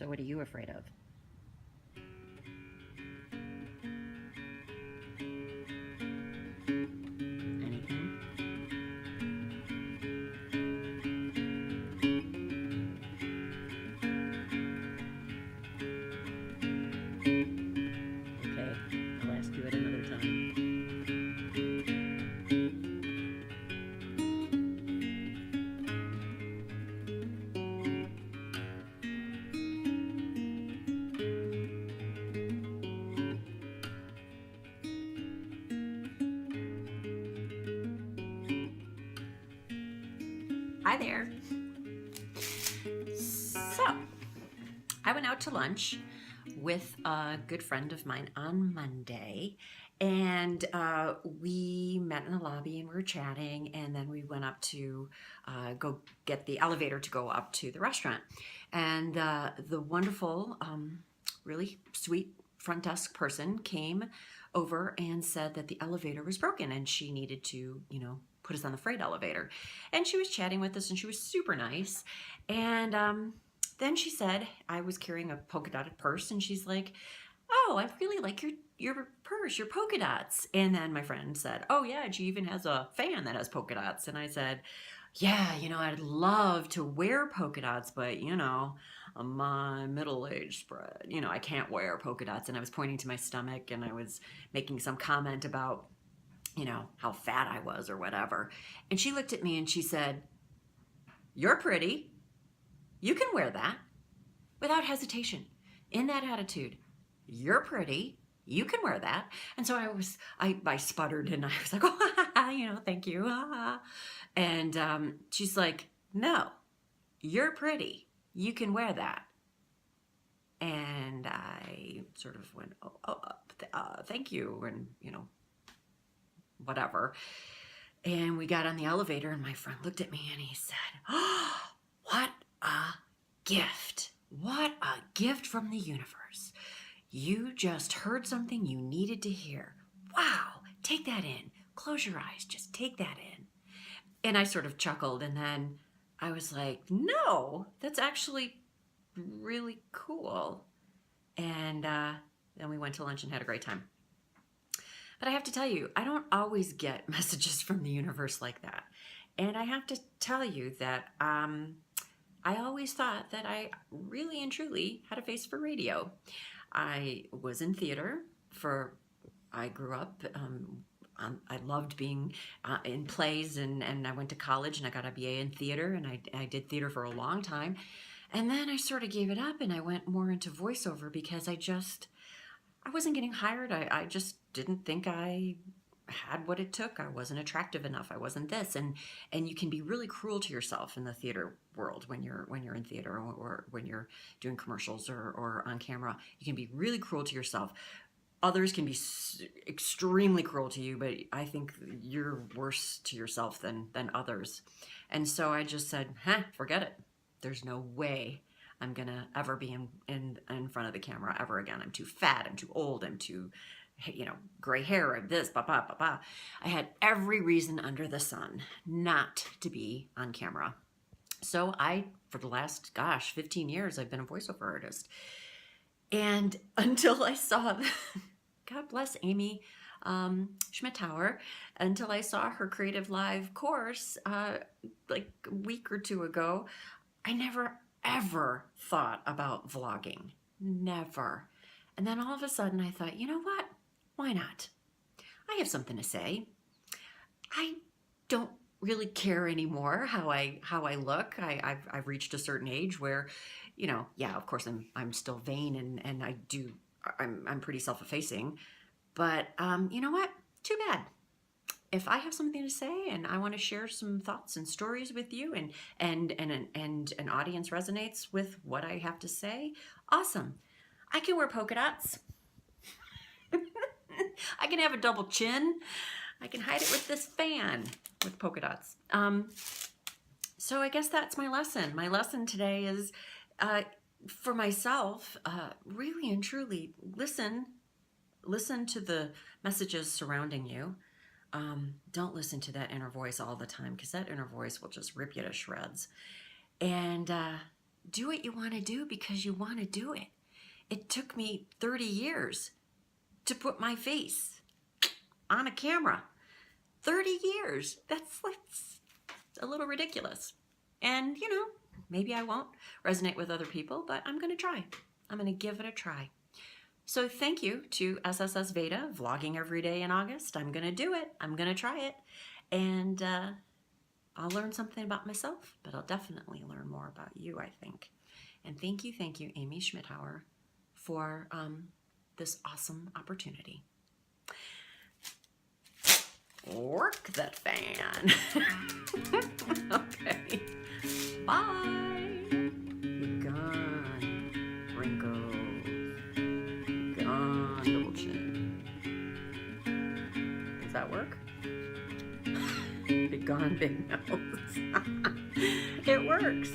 So what are you afraid of? Anything? Okay, I'll ask you at another time. Hi there. So, I went out to lunch with a good friend of mine on Monday, and we met in the lobby and we were chatting, and then we went up to go get the elevator to go up to the restaurant. And the wonderful, really sweet front desk person came over and said that the elevator was broken and she needed to, put us on the freight elevator. And she was chatting with us and she was super nice. And then she said, I was carrying a polka dotted purse, and she's like, oh, I really like your purse, your polka dots. And then my friend said, oh yeah, she even has a fan that has polka dots. And I said, yeah, I'd love to wear polka dots, but my middle age spread, I can't wear polka dots. And I was pointing to my stomach and I was making some comment about, how fat I was or whatever. And she looked at me and she said, you're pretty. You can wear that without hesitation, in that attitude. You're pretty. You can wear that. And so I sputtered and I was like, oh, thank you. And she's like, no, you're pretty. You can wear that. And I sort of went, thank you. And, whatever. And we got on the elevator and my friend looked at me and he said, oh, what a gift. What a gift from the universe. You just heard something you needed to hear. Wow, take that in. Close your eyes, just take that in. And I sort of chuckled, and then I was like, no, that's actually really cool. And then we went to lunch and had a great time. But I have to tell you, I don't always get messages from the universe like that. And I have to tell you that I always thought that I really and truly had a face for radio. I was in theater I grew up, I loved being in plays, and I went to college and I got a BA in theater, and I did theater for a long time. And then I sort of gave it up and I went more into voiceover because I wasn't getting hired. I just didn't think I had what it took. I wasn't attractive enough. I wasn't this. And you can be really cruel to yourself in the theater world when you're in theater, or when you're doing commercials or on camera. You can be really cruel to yourself. Others can be extremely cruel to you, but I think you're worse to yourself than others. And so I just said, forget it. There's no way I'm gonna ever be in front of the camera ever again. I'm too fat, I'm too old, I'm too, gray hair, I'm this, blah, blah, blah, blah. I had every reason under the sun not to be on camera. So for the last, 15 years, I've been a voiceover artist. And until I saw, God bless Amy Schmittauer, until I saw her Creative Live course like a week or two ago, I never ever thought about vlogging. Never. And then all of a sudden I thought, you know what? Why not? I have something to say. I don't really care anymore how I look. I've reached a certain age where, yeah, of course I'm still vain and I'm pretty self-effacing. But you know what? Too bad. If I have something to say and I want to share some thoughts and stories with you, and an audience resonates with what I have to say, awesome. I can wear polka dots. I can have a double chin. I can hide it with this fan with polka dots. So I guess that's my lesson. My lesson today is for myself, really and truly listen to the messages surrounding you. Don't listen to that inner voice all the time, because that inner voice will just rip you to shreds. And do what you want to do because you want to do it. It took me 30 years to put my face on a camera. 30 years. That's a little ridiculous. And, you know, maybe I won't resonate with other people, but I'm going to try. I'm going to give it a try. So thank you to SSSVEDA, vlogging every day in August. I'm going to do it. I'm going to try it. And I'll learn something about myself, but I'll definitely learn more about you, I think. And thank you, Amy Schmidhauer, for this awesome opportunity. Work that fan. Okay. Bye. Gone. Wrinkles. Gone. Double chin. Does that work? Big gone, big nose. It works.